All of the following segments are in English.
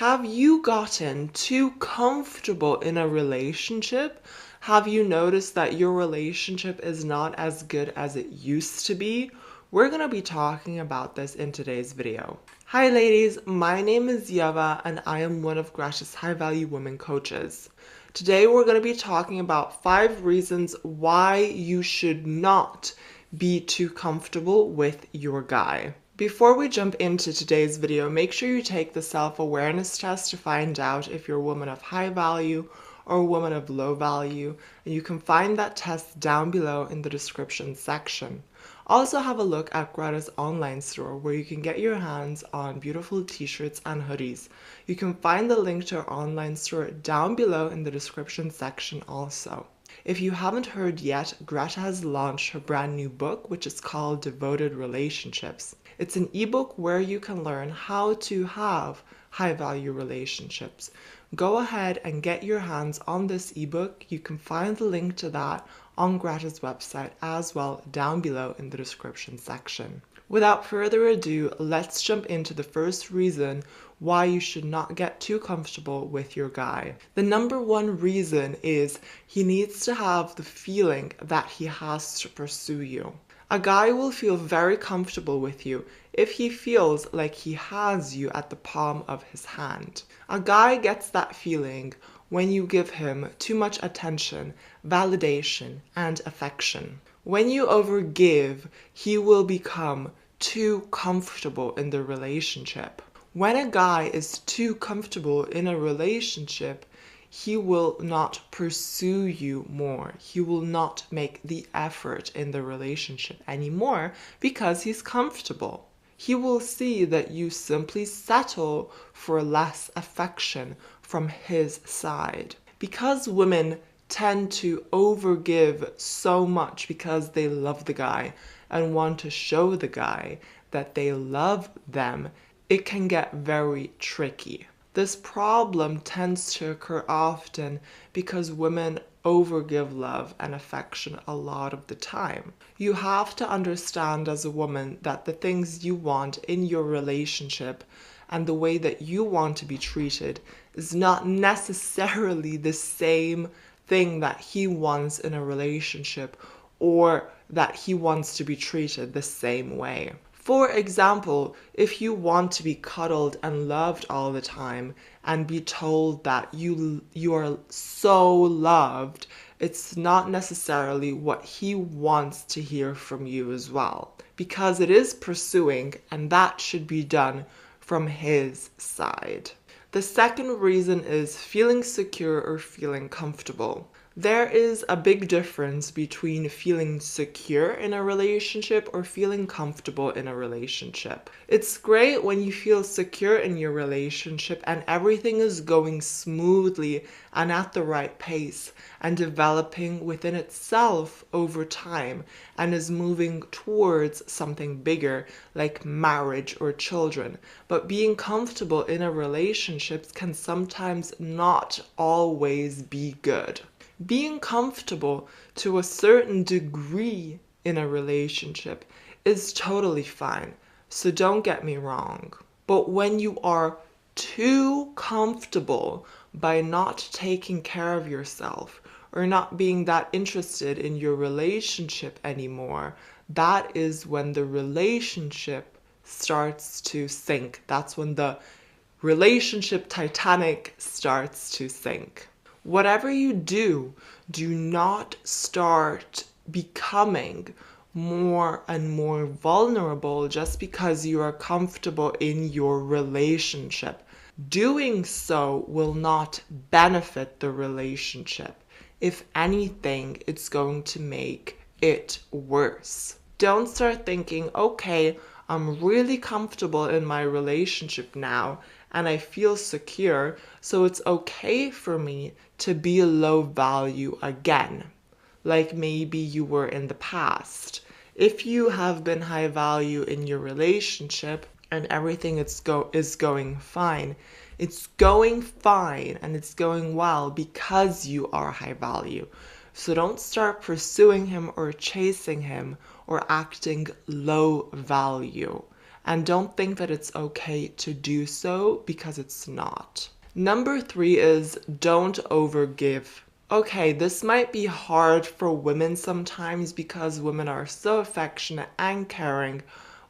Have you gotten too comfortable in a relationship? Have you noticed that your relationship is not as good as it used to be? We're going to be talking about this in today's video. Hi ladies, my name is Yeva and I am one of Greta's High Value Women coaches. Today we're going to be talking about 5 reasons why you should not be too comfortable with your guy. Before we jump into today's video, make sure you take the self-awareness test to find out if you're a woman of high value or a woman of low value, and you can find that test down below in the description section. Also have a look at Greta's online store where you can get your hands on beautiful t-shirts and hoodies. You can find the link to our online store down below in the description section also. If you haven't heard yet, Greta has launched her brand new book, which is called Devoted Relationships. It's an ebook where you can learn how to have high value relationships. Go ahead and get your hands on this ebook. You can find the link to that on Greta's website as well down below in the description section. Without further ado, let's jump into the first reason why you should not get too comfortable with your guy. The number one reason is he needs to have the feeling that he has to pursue you. A guy will feel very comfortable with you if he feels like he has you at the palm of his hand. A guy gets that feeling when you give him too much attention, validation, and affection. When you overgive, he will become too comfortable in the relationship. When a guy is too comfortable in a relationship, he will not pursue you more. He will not make the effort in the relationship anymore because he's comfortable. He will see that you simply settle for less affection from his side. Because women tend to overgive so much because they love the guy and want to show the guy that they love them, it can get very tricky. This problem tends to occur often because women overgive love and affection a lot of the time. You have to understand as a woman that the things you want in your relationship and the way that you want to be treated is not necessarily the same thing that he wants in a relationship or that he wants to be treated the same way. For example, if you want to be cuddled and loved all the time and be told that you are so loved, it's not necessarily what he wants to hear from you as well, because it is pursuing and that should be done from his side. The second reason is feeling secure or feeling comfortable. There is a big difference between feeling secure in a relationship or feeling comfortable in a relationship. It's great when you feel secure in your relationship and everything is going smoothly and at the right pace and developing within itself over time and is moving towards something bigger like marriage or children. But being comfortable in a relationship can sometimes not always be good. Being comfortable to a certain degree in a relationship is totally fine, so don't get me wrong. But when you are too comfortable by not taking care of yourself or not being that interested in your relationship anymore, that is when the relationship starts to sink. That's when the relationship Titanic starts to sink. Whatever you do, do not start becoming more and more vulnerable just because you are comfortable in your relationship. Doing so will not benefit the relationship. If anything, it's going to make it worse. Don't start thinking, okay, I'm really comfortable in my relationship now and I feel secure, so it's okay for me to be low value again, like maybe you were in the past. If you have been high value in your relationship and everything is going fine, it's going fine and it's going well because you are high value. So don't start pursuing him or chasing him or acting low value. And don't think that it's okay to do so, because it's not. Number 3 is don't overgive. Okay, this might be hard for women sometimes because women are so affectionate and caring,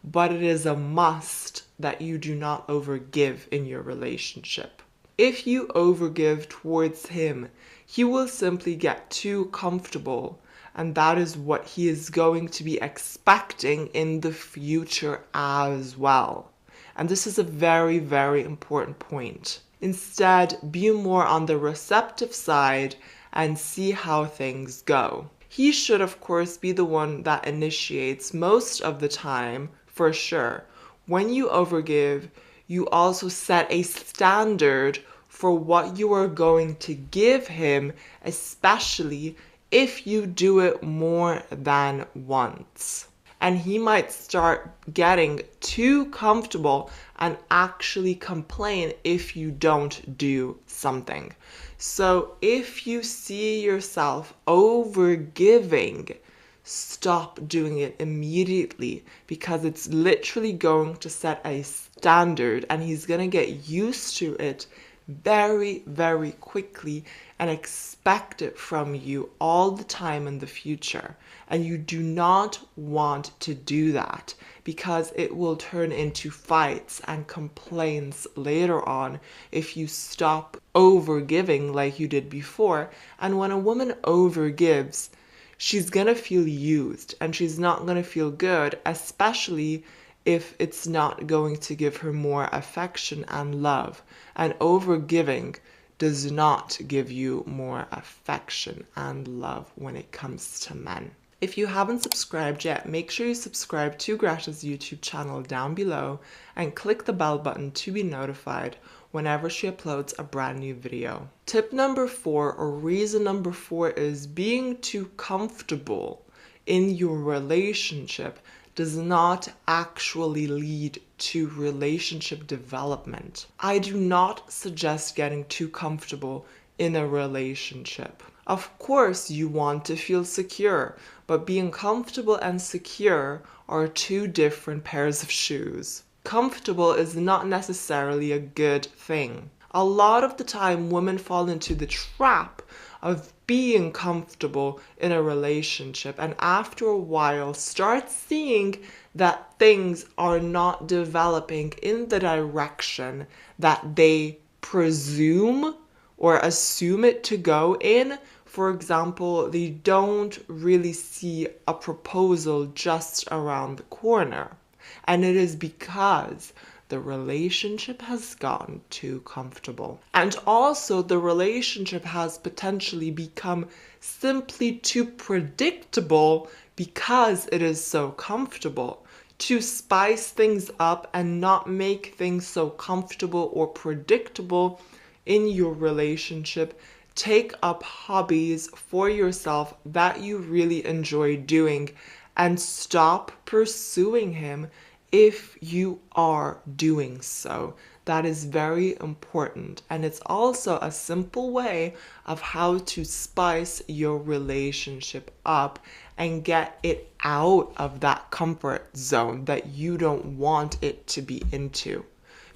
but it is a must that you do not overgive in your relationship. If you overgive towards him, he will simply get too comfortable, and that is what he is going to be expecting in the future as well. And this is a very, very important point. Instead, be more on the receptive side and see how things go. He should, of course, be the one that initiates most of the time, for sure. When you overgive, you also set a standard for what you are going to give him, especially if you do it more than once. And he might start getting too comfortable and actually complain if you don't do something. So if you see yourself overgiving, stop doing it immediately, because it's literally going to set a standard and he's going to get used to it very, very quickly and expect it from you all the time in the future. And you do not want to do that, because it will turn into fights and complaints later on if you stop overgiving like you did before. And when a woman overgives, she's gonna feel used and she's not gonna feel good, especially if it's not going to give her more affection and love. And overgiving does not give you more affection and love when it comes to men. If you haven't subscribed yet, make sure you subscribe to Greta's YouTube channel down below and click the bell button to be notified whenever she uploads a brand new video. Tip number 4, or reason number 4, is being too comfortable in your relationship does not actually lead to relationship development. I do not suggest getting too comfortable in a relationship. Of course, you want to feel secure, but being comfortable and secure are two different pairs of shoes. Comfortable is not necessarily a good thing. A lot of the time, women fall into the trap of being comfortable in a relationship, and after a while start seeing that things are not developing in the direction that they presume or assume it to go in. For example, they don't really see a proposal just around the corner. And it is because the relationship has gotten too comfortable. And also the relationship has potentially become simply too predictable because it is so comfortable. To spice things up and not make things so comfortable or predictable in your relationship, take up hobbies for yourself that you really enjoy doing and stop pursuing him if you are doing so. That is very important, and it's also a simple way of how to spice your relationship up and get it out of that comfort zone that you don't want it to be into.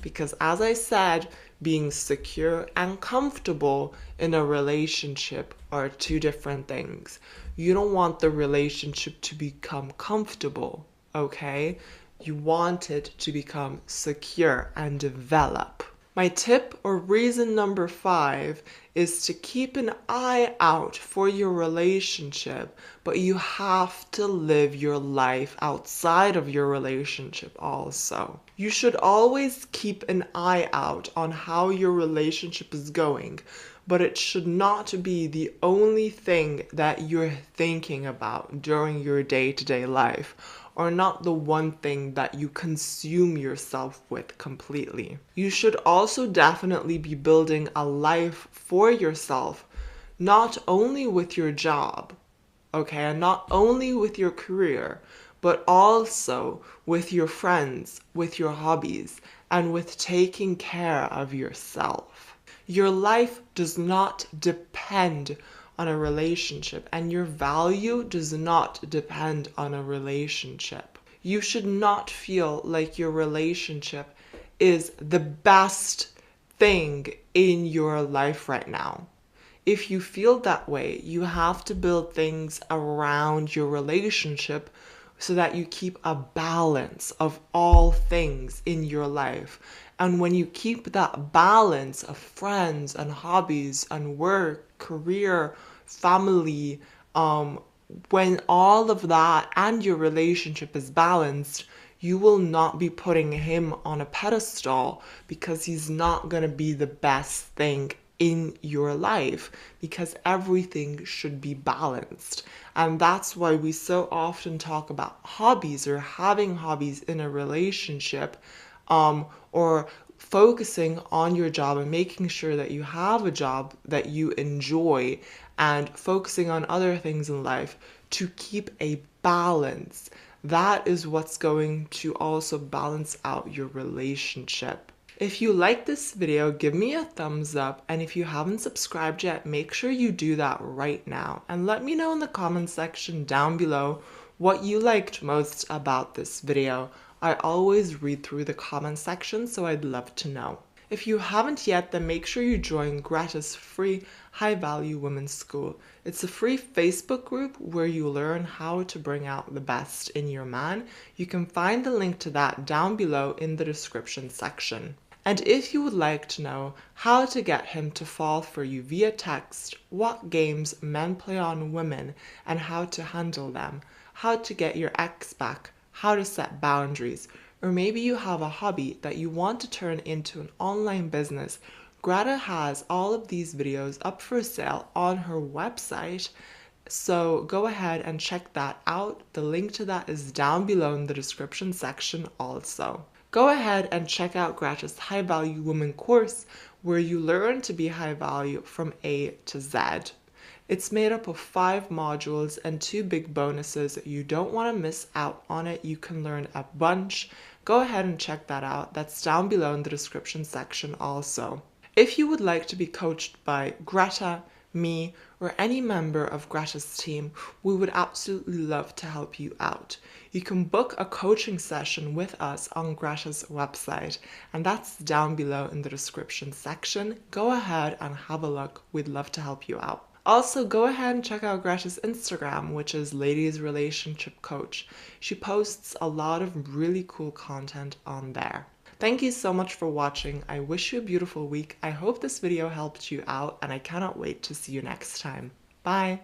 Because as I said, being secure and comfortable in a relationship are two different things. You don't want the relationship to become comfortable, okay? You want it to become secure and develop. My tip, or reason number 5, is to keep an eye out for your relationship, but you have to live your life outside of your relationship also. You should always keep an eye out on how your relationship is going, but it should not be the only thing that you're thinking about during your day-to-day life, or not the one thing that you consume yourself with completely. You should also definitely be building a life for yourself, not only with your job, okay, and not only with your career, but also with your friends, with your hobbies, and with taking care of yourself. Your life does not depend on a relationship, and your value does not depend on a relationship. You should not feel like your relationship is the best thing in your life right now. If you feel that way, you have to build things around your relationship so that you keep a balance of all things in your life. And when you keep that balance of friends and hobbies and work, career, family, when all of that and your relationship is balanced, you will not be putting him on a pedestal because he's not going to be the best thing in your life, because everything should be balanced. And that's why we so often talk about hobbies or having hobbies in a relationship, or focusing on your job and making sure that you have a job that you enjoy and focusing on other things in life to keep a balance. That is what's going to also balance out your relationship. If you like this video, give me a thumbs up, and if you haven't subscribed yet, make sure you do that right now. And let me know in the comment section down below what you liked most about this video. I always read through the comment section, so I'd love to know. If you haven't yet, then make sure you join Greta's free High Value Women's School. It's a free Facebook group where you learn how to bring out the best in your man. You can find the link to that down below in the description section. And if you would like to know how to get him to fall for you via text, what games men play on women and how to handle them, how to get your ex back, how to set boundaries, or maybe you have a hobby that you want to turn into an online business, Greta has all of these videos up for sale on her website. So go ahead and check that out. The link to that is down below in the description section also. Go ahead and check out Greta's High Value Woman course, where you learn to be high value from A to Z. It's made up of 5 modules and 2 big bonuses. You don't want to miss out on it. You can learn a bunch. Go ahead and check that out. That's down below in the description section also. If you would like to be coached by Greta, me, or any member of Greta's team, we would absolutely love to help you out. You can book a coaching session with us on Greta's website, and that's down below in the description section. Go ahead and have a look. We'd love to help you out. Also, go ahead and check out Greta's Instagram, which is Ladies Relationship Coach. She posts a lot of really cool content on there. Thank you so much for watching. I wish you a beautiful week. I hope this video helped you out, and I cannot wait to see you next time. Bye!